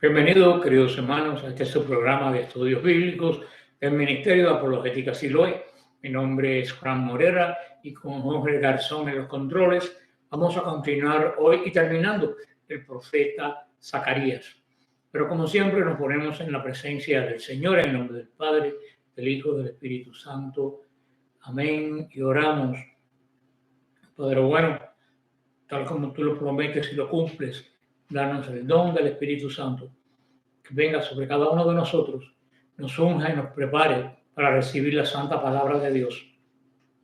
Bienvenidos, queridos hermanos, a este su programa de estudios bíblicos del Ministerio de Apologética Siloé. Mi nombre es Juan Morera y con Jorge Garzón en los controles vamos a continuar hoy y terminando el profeta Zacarías. Pero como siempre nos ponemos en la presencia del Señor en el nombre del Padre, del Hijo, del Espíritu Santo. Amén. Y oramos. Padre bueno, tal como tú lo prometes y lo cumples, danos el don del Espíritu Santo, que venga sobre cada uno de nosotros, nos unja y nos prepare para recibir la santa palabra de Dios.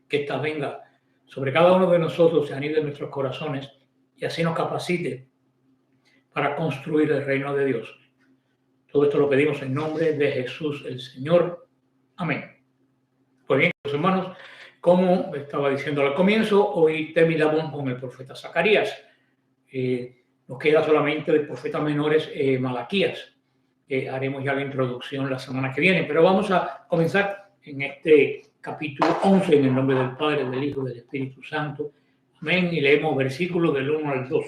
Que ésta venga sobre cada uno de nosotros, se anide en nuestros corazones y así nos capacite para construir el reino de Dios. Todo esto lo pedimos en nombre de Jesús el Señor. Amén. Pues bien, hermanos, como estaba diciendo al comienzo, hoy terminamos con el profeta Zacarías. Nos queda solamente el profeta menores Malaquías. Haremos ya la introducción la semana que viene, pero vamos a comenzar en este capítulo 11 en el nombre del Padre, del Hijo y del Espíritu Santo. Amén. Y leemos versículos del 1 al 2.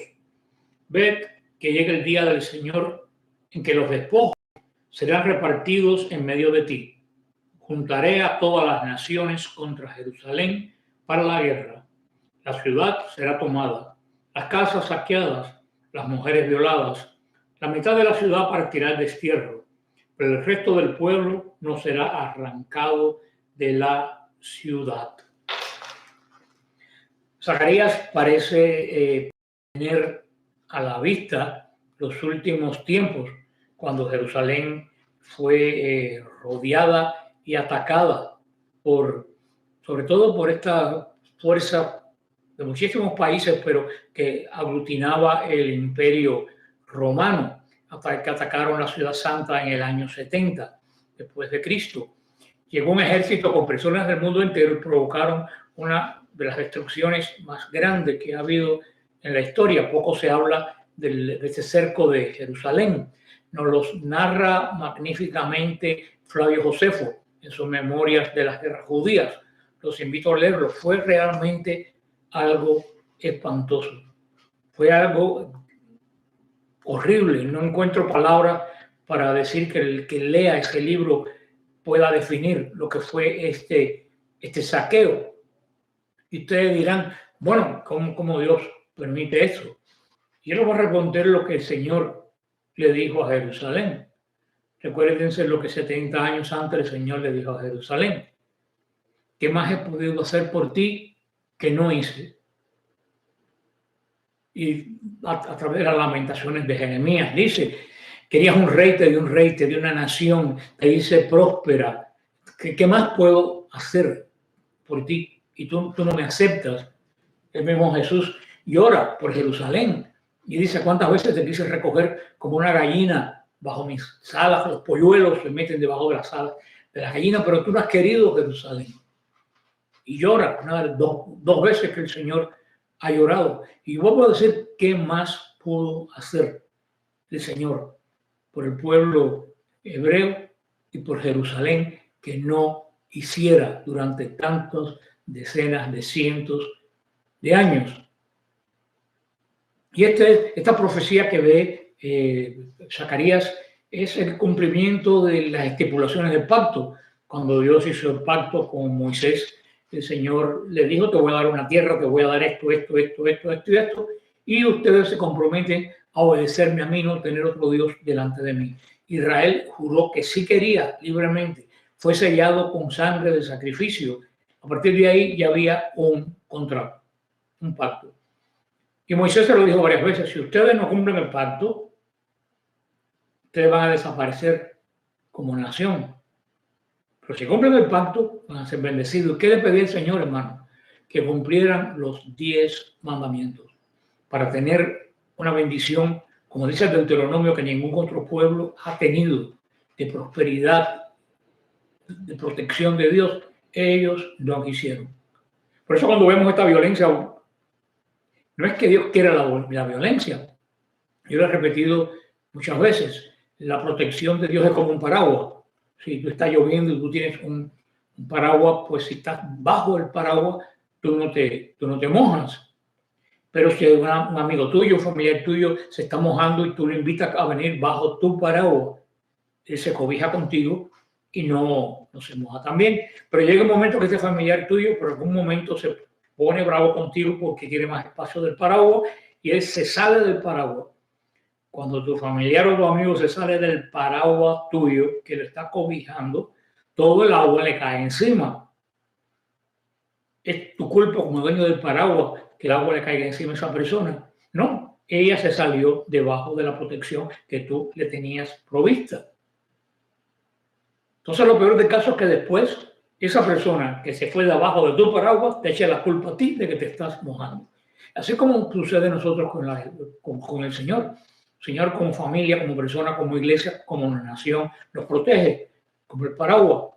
Ved que llega el día del Señor en que los despojos serán repartidos en medio de ti. Juntaré a todas las naciones contra Jerusalén para la guerra. La ciudad será tomada, las casas saqueadas, las mujeres violadas. La mitad de la ciudad partirá al destierro, pero el resto del pueblo no será arrancado de la ciudad. Zacarías parece tener a la vista los últimos tiempos, cuando Jerusalén fue rodeada y atacada sobre todo por esta fuerza de muchísimos países, pero que aglutinaba el imperio romano, hasta que atacaron la ciudad santa en el año 70 después de Cristo. Llegó un ejército con personas del mundo entero y provocaron una de las destrucciones más grandes que ha habido en la historia. Poco se habla de este cerco de Jerusalén. Nos los narra magníficamente Flavio Josefo en sus memorias de las guerras judías. Los invito a leerlo. Fue realmente algo espantoso. Fue algo horrible. No encuentro palabras para decir que el que lea ese libro pueda definir lo que fue este saqueo. Y ustedes dirán, bueno, ¿cómo Dios permite eso? Y yo les voy a responder lo que el Señor le dijo a Jerusalén. Recuérdense lo que 70 años antes el Señor le dijo a Jerusalén. ¿Qué más he podido hacer por ti que no hice? Y a través de las lamentaciones de Jeremías dice, querías un rey, te di un rey, te di una nación, te hice próspera. ¿Qué más puedo hacer por ti? Y tú no me aceptas. El mismo Jesús llora por Jerusalén y dice, ¿cuántas veces te quise recoger como una gallina bajo mis alas? Los polluelos se meten debajo de las alas de la gallina, pero tú no has querido Jerusalén. Y llora dos veces que el Señor ha llorado. Y vuelvo a decir, ¿qué más pudo hacer el Señor por el pueblo hebreo y por Jerusalén que no hiciera durante tantas decenas de cientos de años? Y esta profecía que ve Zacarías es el cumplimiento de las estipulaciones del pacto. Cuando Dios hizo el pacto con Moisés, el Señor le dijo, te voy a dar una tierra, te voy a dar esto, y ustedes se comprometen a obedecerme a mí, no tener otro Dios delante de mí. Israel juró que sí quería libremente. Fue sellado con sangre de sacrificio. A partir de ahí ya había un contrato, un pacto. Y Moisés se lo dijo varias veces, si ustedes no cumplen el pacto, ustedes van a desaparecer como nación. Pero si cumplen el pacto, van a ser bendecidos. ¿Qué le pedía el Señor, hermano? Que cumplieran los 10 mandamientos para tener una bendición, como dice el Deuteronomio, que ningún otro pueblo ha tenido, de prosperidad, de protección de Dios. Ellos no quisieron. Por eso cuando vemos esta violencia, no es que Dios quiera la violencia. Yo lo he repetido muchas veces. La protección de Dios es como un paraguas. Si tú estás lloviendo y tú tienes un paraguas, pues si estás bajo el paraguas, tú no te mojas. Pero si un amigo tuyo, un familiar tuyo se está mojando y tú lo invitas a venir bajo tu paraguas, él se cobija contigo y no se moja también. Pero llega un momento que ese familiar tuyo por algún momento se pone bravo contigo porque quiere más espacio del paraguas y él se sale del paraguas. Cuando tu familiar o tu amigo se sale del paraguas tuyo que lo está cobijando, todo el agua le cae encima. Es tu culpa como dueño del paraguas que el agua le caiga encima a esa persona. No, ella se salió debajo de la protección que tú le tenías provista. Entonces lo peor del caso es que después esa persona que se fue de abajo de tu paraguas te echa la culpa a ti de que te estás mojando. Así como sucede nosotros con el Señor. El Señor como familia, como persona, como iglesia, como una nación, nos protege como el paraguas,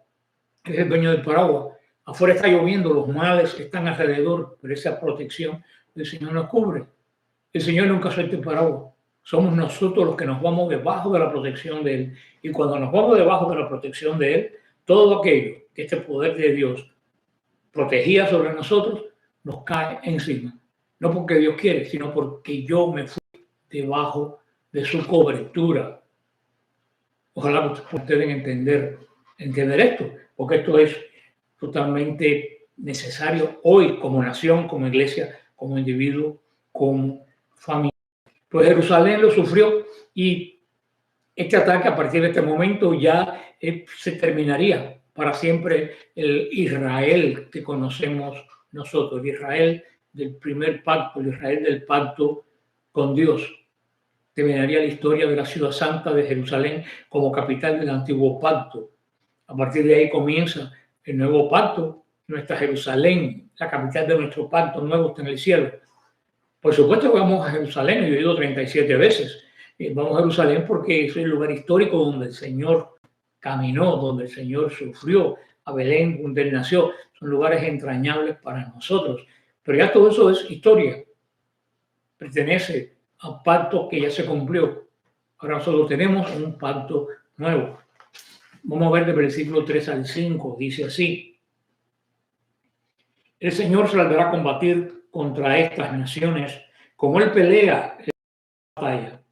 que es el dueño del paraguas. Afuera está lloviendo, los males están alrededor, pero esa protección del Señor nos cubre. El Señor nunca suelta el paraguas. Somos nosotros los que nos vamos debajo de la protección de Él. Y cuando nos vamos debajo de la protección de Él, todo aquello que este poder de Dios protegía sobre nosotros, nos cae encima. No porque Dios quiere, sino porque yo me fui debajo de su cobertura. Ojalá ustedes puedan entender esto, porque esto es totalmente necesario hoy como nación, como iglesia, como individuo, como familia. Pues Jerusalén lo sufrió y este ataque a partir de este momento ya se terminaría para siempre el Israel que conocemos nosotros, el Israel del primer pacto, el Israel del pacto con Dios. Terminaría la historia de la ciudad santa de Jerusalén como capital del antiguo pacto. A partir de ahí comienza el nuevo pacto, nuestra Jerusalén, la capital de nuestro pacto nuevo está en el cielo. Por supuesto que vamos a Jerusalén, yo he ido 37 veces. Vamos a Jerusalén porque es el lugar histórico donde el Señor caminó, donde el Señor sufrió, a Belén, donde Él nació. Son lugares entrañables para nosotros. Pero ya todo eso es historia. Pertenece a pacto que ya se cumplió. Ahora nosotros tenemos un pacto nuevo. Vamos a ver del versículo 3 al 5. Dice así: el Señor saldrá a combatir contra estas naciones como Él pelea en la batalla.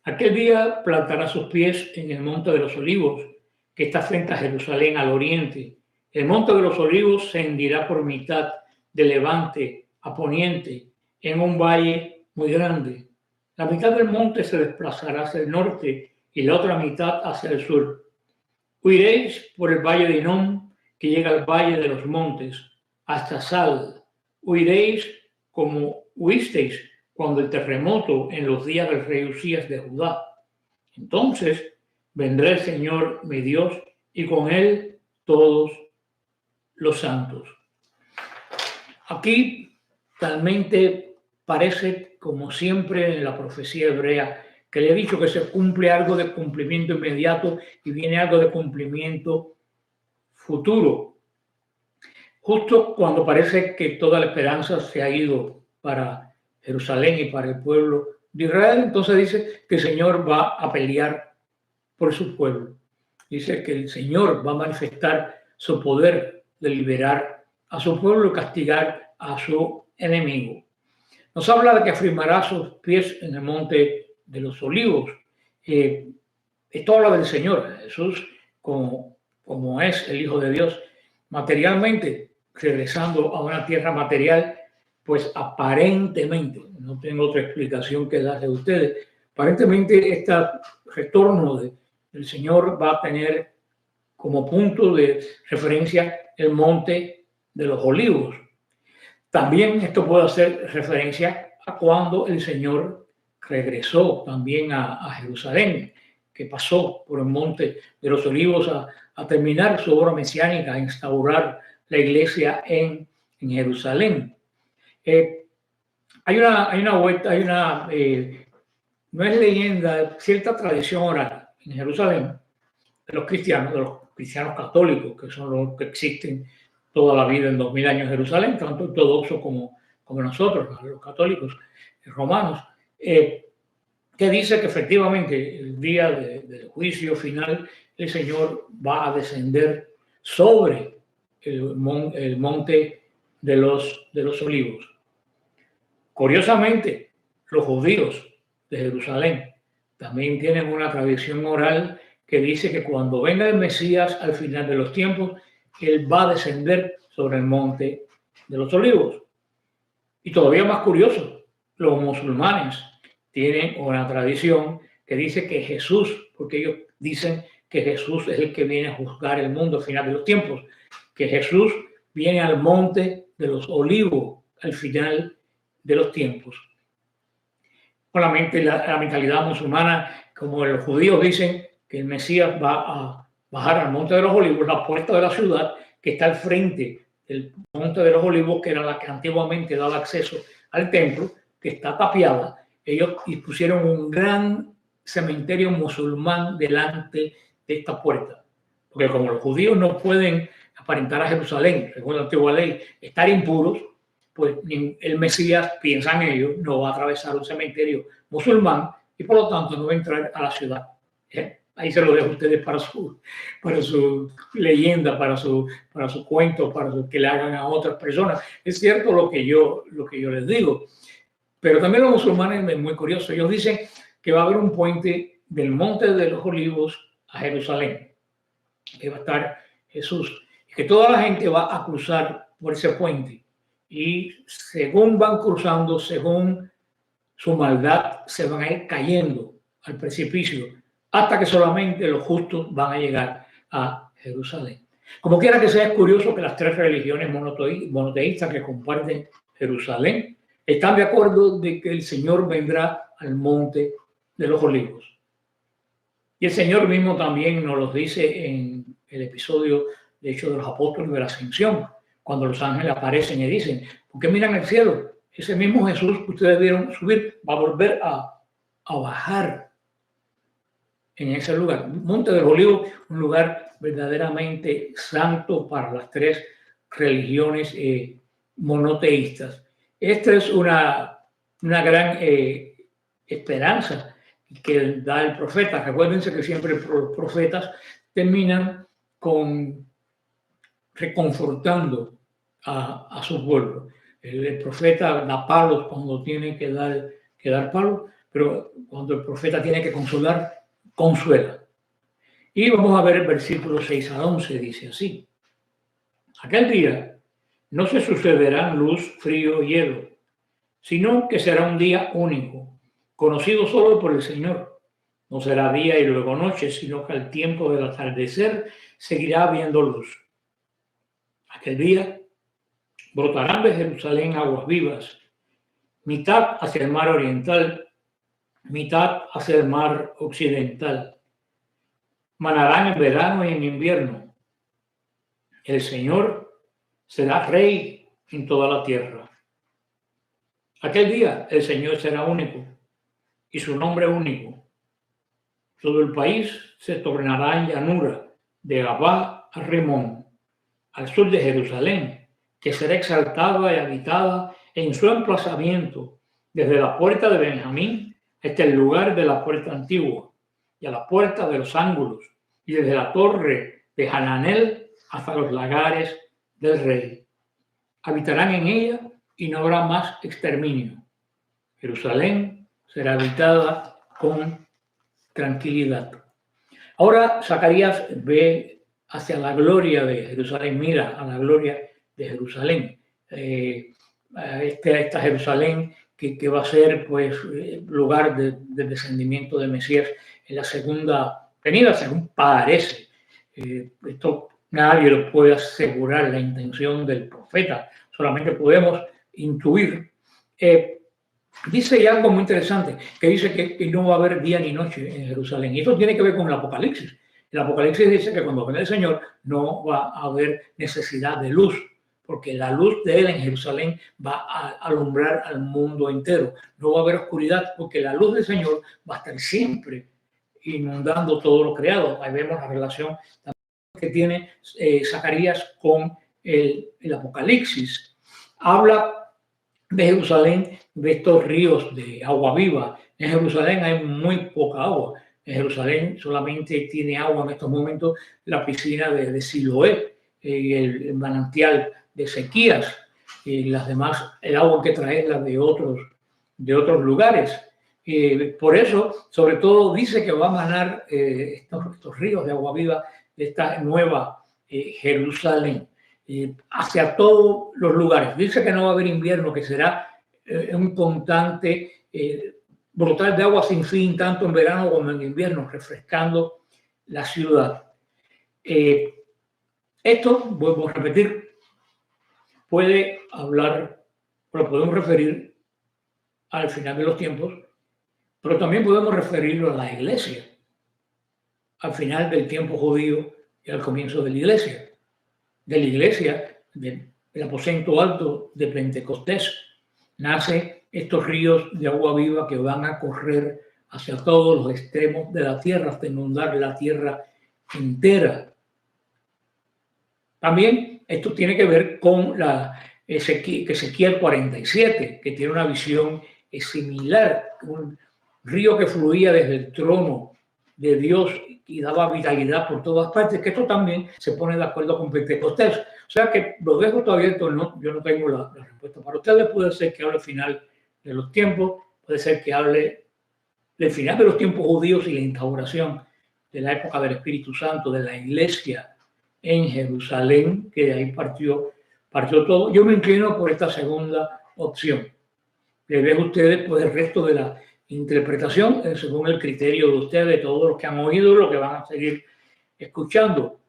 Aquel día plantará sus pies en el monte de los olivos, que está frente a Jerusalén al oriente. El monte de los olivos se hendirá por mitad de levante a poniente en un valle muy grande. La mitad del monte se desplazará hacia el norte y la otra mitad hacia el sur. Huiréis por el valle de Hinnom, que llega al valle de los montes, hasta Sal. Huiréis como huisteis cuando el terremoto en los días del rey Usías de Judá. Entonces vendrá el Señor mi Dios y con él todos los santos. Aquí talmente parece, como siempre en la profecía hebrea, que le he dicho que se cumple algo de cumplimiento inmediato y viene algo de cumplimiento futuro. Justo cuando parece que toda la esperanza se ha ido para Jerusalén y para el pueblo de Israel, entonces dice que el Señor va a pelear por su pueblo. Dice que el Señor va a manifestar su poder de liberar a su pueblo y castigar a su enemigo. Nos habla de que afirmará sus pies en el monte de los olivos. Esto habla del Señor. Jesús, como es el Hijo de Dios, materialmente regresando a una tierra material, pues aparentemente, no tengo otra explicación que darle a ustedes, aparentemente este retorno del Señor va a tener como punto de referencia el monte de los olivos. También esto puede hacer referencia a cuando el Señor regresó también a Jerusalén, que pasó por el monte de los olivos a terminar su obra mesiánica, a instaurar la iglesia en Jerusalén. Hay una vuelta, no es leyenda, cierta tradición oral en Jerusalén de los cristianos católicos, que son los que existen toda la vida en 2000 años en Jerusalén, tanto ortodoxos como nosotros, los católicos romanos, que dice que efectivamente el día del juicio final el Señor va a descender sobre el monte de los olivos. Curiosamente, los judíos de Jerusalén también tienen una tradición oral que dice que cuando venga el Mesías al final de los tiempos, él va a descender sobre el monte de los olivos. Y todavía más curioso, los musulmanes tienen una tradición que dice que Jesús, porque ellos dicen que Jesús es el que viene a juzgar el mundo al final de los tiempos, que Jesús viene al monte de los olivos al final de los tiempos. Solamente la mentalidad musulmana, como los judíos dicen que el Mesías va a bajar al monte de los olivos, la puerta de la ciudad que está al frente del monte de los olivos, que era la que antiguamente daba acceso al templo, que está tapiada. Ellos pusieron un gran cementerio musulmán delante de esta puerta, porque como los judíos no pueden aparentar a Jerusalén, según la antigua ley, estar impuros, pues el Mesías, piensan ellos, no va a atravesar un cementerio musulmán y por lo tanto no va a entrar a la ciudad. Ahí se lo dejo a ustedes para su leyenda, para su cuento, para que le hagan a otras personas. Es cierto lo que yo les digo, pero también los musulmanes es muy curioso. Ellos dicen que va a haber un puente del Monte de los Olivos a Jerusalén, que va a estar Jesús, y que toda la gente va a cruzar por ese puente. Y según van cruzando, según su maldad, se van a ir cayendo al precipicio, hasta que solamente los justos van a llegar a Jerusalén. Como quiera que sea, es curioso que las tres religiones monoteístas que comparten Jerusalén están de acuerdo de que el Señor vendrá al monte de los olivos. Y el Señor mismo también nos lo dice en el episodio de Hechos de los Apóstoles de la Ascensión, cuando los ángeles aparecen y dicen, ¿por qué miran el cielo? Ese mismo Jesús que ustedes vieron subir va a volver a bajar en ese lugar. Monte de los Olivos, un lugar verdaderamente santo para las tres religiones monoteístas. Esta es una gran esperanza que da el profeta. Recuérdense que siempre los profetas terminan reconfortando a su pueblo. El profeta da palos cuando tiene que dar palos, pero cuando el profeta tiene que consolar, consuela. Y vamos a ver el versículo 6 a 11, dice así: aquel día no se sucederán luz, frío, hielo, sino que será un día único, conocido solo por el Señor. No será día y luego noche, sino que al tiempo del atardecer seguirá habiendo luz. Aquel día brotarán de Jerusalén aguas vivas, mitad hacia el mar oriental, mitad hacia el mar occidental. Manarán en verano y en invierno. El Señor será rey en toda la tierra. Aquel día el Señor será único y su nombre único. Todo el país se tornará en llanura, de Gabá a Rimón, al sur de Jerusalén, que será exaltada y habitada en su emplazamiento, desde la puerta de Benjamín hasta el lugar de la puerta antigua, y a la puerta de los ángulos, y desde la torre de Hananel hasta los lagares del rey. Habitarán en ella y no habrá más exterminio. Jerusalén será habitada con tranquilidad. Ahora Zacarías ve hacia la gloria de Jerusalén, mira a la gloria de Jerusalén. Esta Jerusalén que va a ser pues lugar de descendimiento de Mesías en la segunda venida, según parece. Esto nadie lo puede asegurar, la intención del profeta, solamente podemos intuir. Dice algo muy interesante, que dice que no va a haber día ni noche en Jerusalén. Y esto tiene que ver con el Apocalipsis. El Apocalipsis dice que cuando venga el Señor no va a haber necesidad de luz, porque la luz de Él en Jerusalén va a alumbrar al mundo entero. No va a haber oscuridad, porque la luz del Señor va a estar siempre inundando todo lo creado. Ahí vemos la relación que tiene Zacarías con el Apocalipsis. Habla de Jerusalén, de estos ríos de agua viva. En Jerusalén hay muy poca agua. En Jerusalén solamente tiene agua en estos momentos la piscina de Siloé, el manantial de Ezequías. y las demás, el agua que traerla de otros lugares. Por eso, sobre todo, dice que va a manar estos ríos de agua viva de esta nueva Jerusalén hacia todos los lugares. Dice que no va a haber invierno, que será un constante brutal de agua sin fin, tanto en verano como en invierno, refrescando la ciudad. Esto, vuelvo a repetir, puede hablar, lo podemos referir al final de los tiempos, pero también podemos referirlo a la iglesia, al final del tiempo judío y al comienzo de la iglesia, del aposento alto de Pentecostés. Nace estos ríos de agua viva que van a correr hacia todos los extremos de la tierra hasta inundar la tierra entera. También esto tiene que ver con Ezequiel 47, que tiene una visión similar, un río que fluía desde el trono de Dios y daba vitalidad por todas partes, que esto también se pone de acuerdo con Pentecostés. O sea que lo dejo todavía abierto, yo no tengo la respuesta para ustedes. Puede ser que hable al final de los tiempos, puede ser que hable del final de los tiempos judíos y la instauración de la época del Espíritu Santo, de la iglesia en Jerusalén, que de ahí partió todo. Yo me inclino por esta segunda opción. Les dejo a ustedes pues, el resto de la interpretación según el criterio de ustedes, de todos los que han oído, lo que van a seguir escuchando.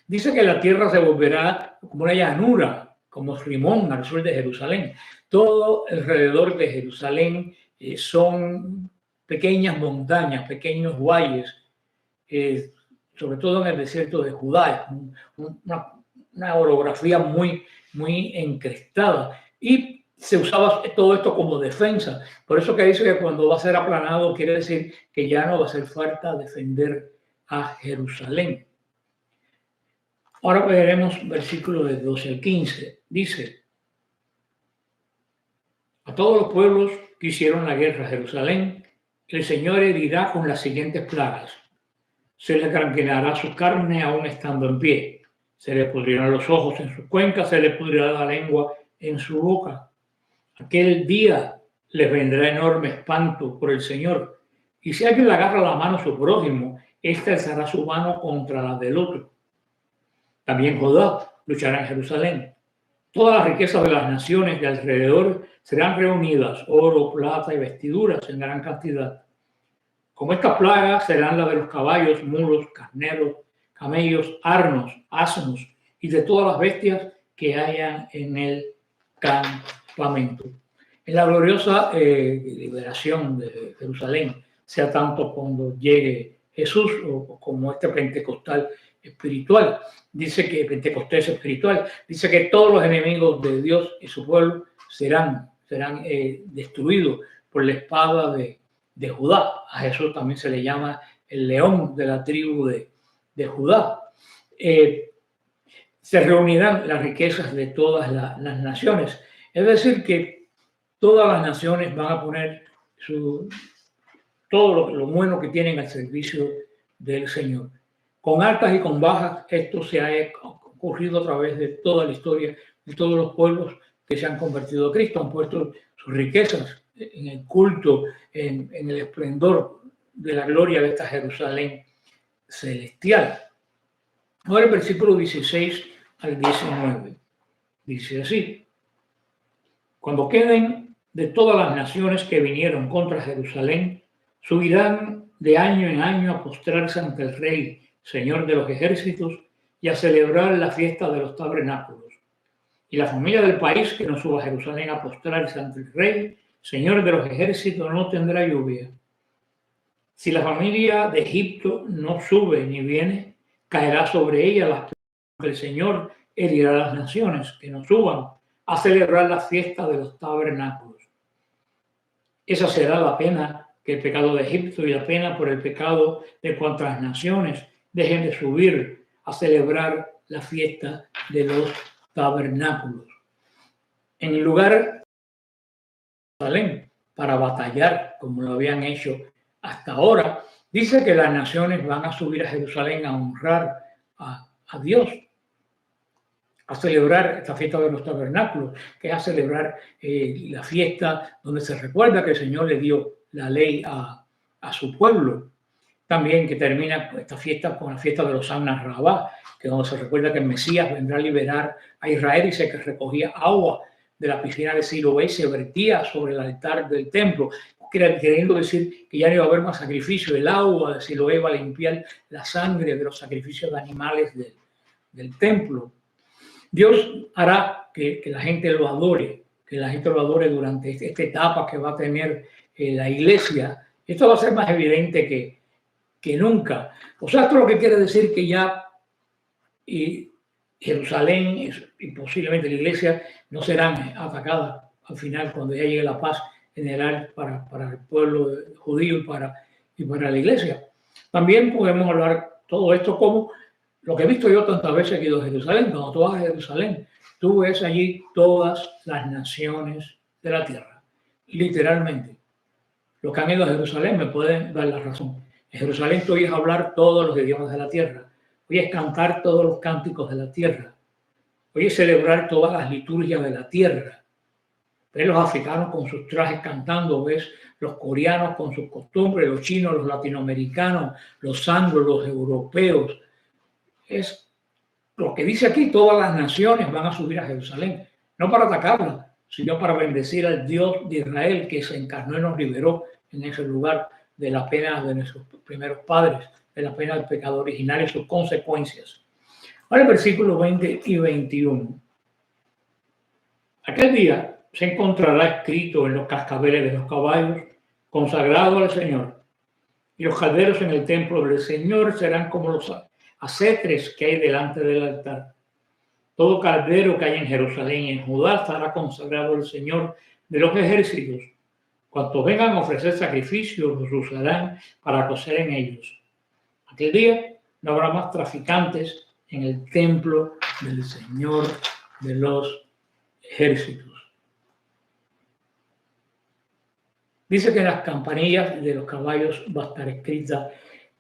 Dice que la tierra se volverá como una llanura, como Rimón al sur de Jerusalén. Todo alrededor de Jerusalén son pequeñas montañas, pequeños valles, sobre todo en el desierto de Judá, una orografía muy encrestada. Y se usaba todo esto como defensa. Por eso que dice que cuando va a ser aplanado quiere decir que ya no va a hacer falta defender a Jerusalén. Ahora veremos versículos de 12 al 15. Dice: a todos los pueblos que hicieron la guerra a Jerusalén, el Señor herirá con las siguientes plagas. Se le granqueará su carne aún estando en pie. Se le pudrirán los ojos en sus cuencas, se le pudrirá la lengua en su boca. Aquel día les vendrá enorme espanto por el Señor. Y si alguien le agarra la mano a su prójimo, éste alzará su mano contra la del otro. También Judá luchará en Jerusalén. Todas las riquezas de las naciones de alrededor serán reunidas, oro, plata y vestiduras en gran cantidad. Como estas plagas serán las de los caballos, mulos, carneros, camellos, asnos, asnos y de todas las bestias que hayan en el campamento. En la gloriosa liberación de Jerusalén, sea tanto cuando llegue Jesús o como este pentecostal espiritual, dice que Pentecostés espiritual, dice que todos los enemigos de Dios y su pueblo serán destruidos por la espada de Judá. A Jesús también se le llama el león de la tribu de Judá. Se reunirán las riquezas de todas las naciones. Es decir, que todas las naciones van a poner todo lo bueno que tienen al servicio del Señor. Con altas y con bajas, esto se ha ocurrido a través de toda la historia de todos los pueblos que se han convertido a Cristo, han puesto sus riquezas en el culto, en el esplendor de la gloria de esta Jerusalén celestial. Ahora el versículo 16 al 19 dice así: cuando queden de todas las naciones que vinieron contra Jerusalén, subirán de año en año a postrarse ante el Rey, Señor de los ejércitos, y a celebrar la fiesta de los tabernáculos. Y la familia del país que no suba a Jerusalén a postrarse ante el Rey, Señor de los ejércitos, no tendrá lluvia. Si la familia de Egipto no sube ni viene, caerá sobre ella las plagas del Señor, herirá a las naciones que no suban a celebrar la fiesta de los tabernáculos. Esa será la pena que el pecado de Egipto y la pena por el pecado de cuantas naciones dejen de subir a celebrar la fiesta de los tabernáculos. En el lugar de Jerusalén, para batallar como lo habían hecho hasta ahora, dice que las naciones van a subir a Jerusalén a honrar a Dios. a celebrar esta fiesta de los tabernáculos, que es a celebrar la fiesta donde se recuerda que el Señor le dio la ley a su pueblo. También que termina esta fiesta con la fiesta de los Samnas Rabá, que donde se recuerda que el Mesías vendrá a liberar a Israel y se recogía agua de la piscina de Siloé y se vertía sobre el altar del templo, queriendo decir que ya no iba a haber más sacrificio. El agua de Siloé va a limpiar la sangre de los sacrificios de animales del templo. Dios hará que la gente lo adore, durante esta etapa que va a tener la iglesia. Esto va a ser más evidente que nunca. O sea, esto lo que quiere decir que ya Jerusalén y posiblemente la iglesia no serán atacadas al final cuando ya llegue la paz general para el pueblo judío y para la iglesia. También podemos hablar todo esto como lo que he visto yo tantas veces que he ido a Jerusalén. Cuando tú vas a Jerusalén, tú ves allí todas las naciones de la tierra, literalmente. Los que han ido a Jerusalén me pueden dar la razón. En Jerusalén tú oyes hablar todos los idiomas de la tierra, oyes cantar todos los cánticos de la tierra, oyes celebrar todas las liturgias de la tierra. Ves los africanos con sus trajes cantando, ves los coreanos con sus costumbres, los chinos, los latinoamericanos, los anglos, los europeos. Es lo que dice aquí, todas las naciones van a subir a Jerusalén, no para atacarla, sino para bendecir al Dios de Israel que se encarnó y nos liberó en ese lugar de la pena de nuestros primeros padres, de la pena del pecado original y sus consecuencias. Ahora el versículo 20 y 21. Aquel día se encontrará escrito en los cascabeles de los caballos, consagrado al Señor, y los calderos en el templo del Señor serán como los acetres que hay delante del altar. Todo caldero que hay en Jerusalén y en Judá estará consagrado al Señor de los ejércitos. Cuantos vengan a ofrecer sacrificios, los usarán para cocer en ellos. Aquel día no habrá más traficantes en el templo del Señor de los ejércitos. Dice que en las campanillas de los caballos va a estar escrita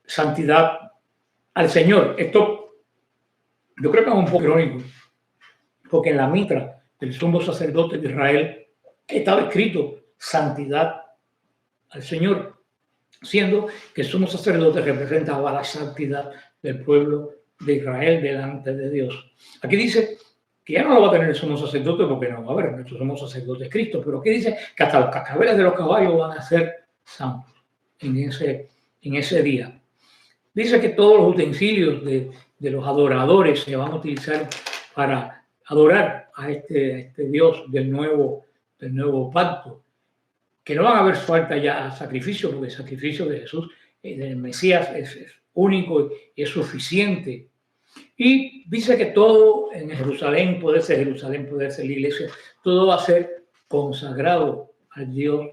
santidad al Señor. Esto yo creo que es un poco irónico, porque en la mitra del sumo sacerdote de Israel estaba escrito santidad al Señor, siendo que el sumo sacerdote representaba la santidad del pueblo de Israel delante de Dios. Aquí dice que ya no lo va a tener el sumo sacerdote porque no va a haber, nuestro sumo sacerdote es Cristo, pero aquí dice que hasta los cascabeles de los caballos van a ser santos en ese día. Dice que todos los utensilios de los adoradores se van a utilizar para adorar a este Dios del nuevo pacto, que no van a haber falta ya a sacrificio, porque el sacrificio de Jesús, del Mesías, es único y es suficiente. Y dice que todo en Jerusalén, puede ser la iglesia, todo va a ser consagrado al Dios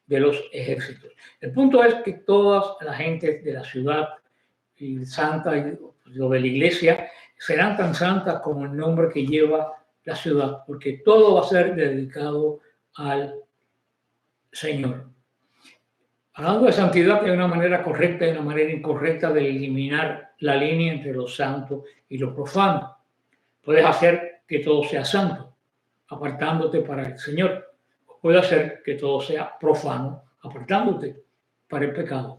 de los ejércitos. El punto es que todas las gentes de la ciudad y santa y lo de la iglesia serán tan santas como el nombre que lleva la ciudad, porque todo va a ser dedicado al Señor. Hablando de santidad, hay una manera correcta y una manera incorrecta de eliminar la línea entre lo santo y lo profano. Puedes hacer que todo sea santo, apartándote para el Señor. O puedes hacer que todo sea profano, apartándote para el pecado.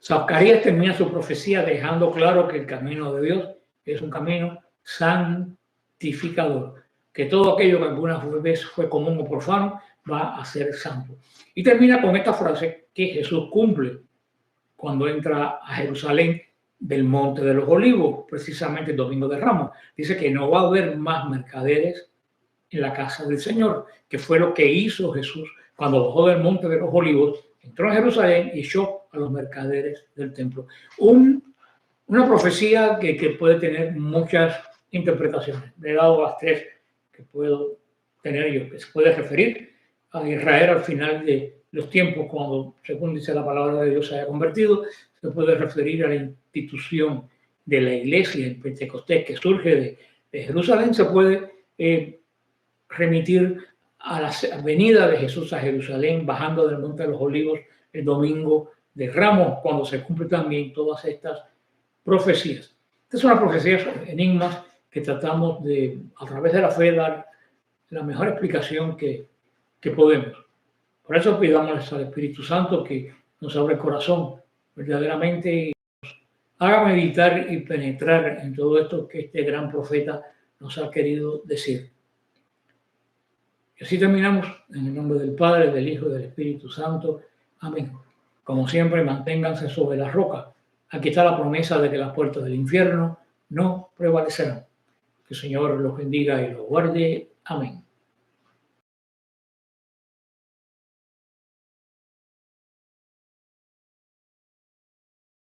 Zacarías termina su profecía dejando claro que el camino de Dios es un camino santificador, que todo aquello que alguna vez fue común o profano va a ser santo. Y termina con esta frase que Jesús cumple cuando entra a Jerusalén del Monte de los Olivos, precisamente el Domingo de Ramos. Dice que no va a haber más mercaderes en la casa del Señor, que fue lo que hizo Jesús cuando bajó del Monte de los Olivos, entró a Jerusalén y echó a los mercaderes del templo. Una profecía que puede tener muchas interpretaciones. Le he dado las tres que puedo tener yo, que se puede referir a Israel al final de los tiempos, cuando, según dice la palabra de Dios, se haya convertido. Se puede referir a la institución de la iglesia en Pentecostés que surge de Jerusalén. Se puede remitir a la venida de Jesús a Jerusalén, bajando del Monte de los Olivos el Domingo de Ramos, cuando se cumplen también todas estas profecías. Estas son las profecías, enigmas que tratamos de, a través de la fe, dar la mejor explicación que podemos. Por eso pidamos al Espíritu Santo que nos abra el corazón verdaderamente y nos haga meditar y penetrar en todo esto que este gran profeta nos ha querido decir. Y así terminamos en el nombre del Padre, del Hijo y del Espíritu Santo. Amén. Como siempre, manténganse sobre la roca. Aquí está la promesa de que las puertas del infierno no prevalecerán. Que el Señor los bendiga y los guarde. Amén.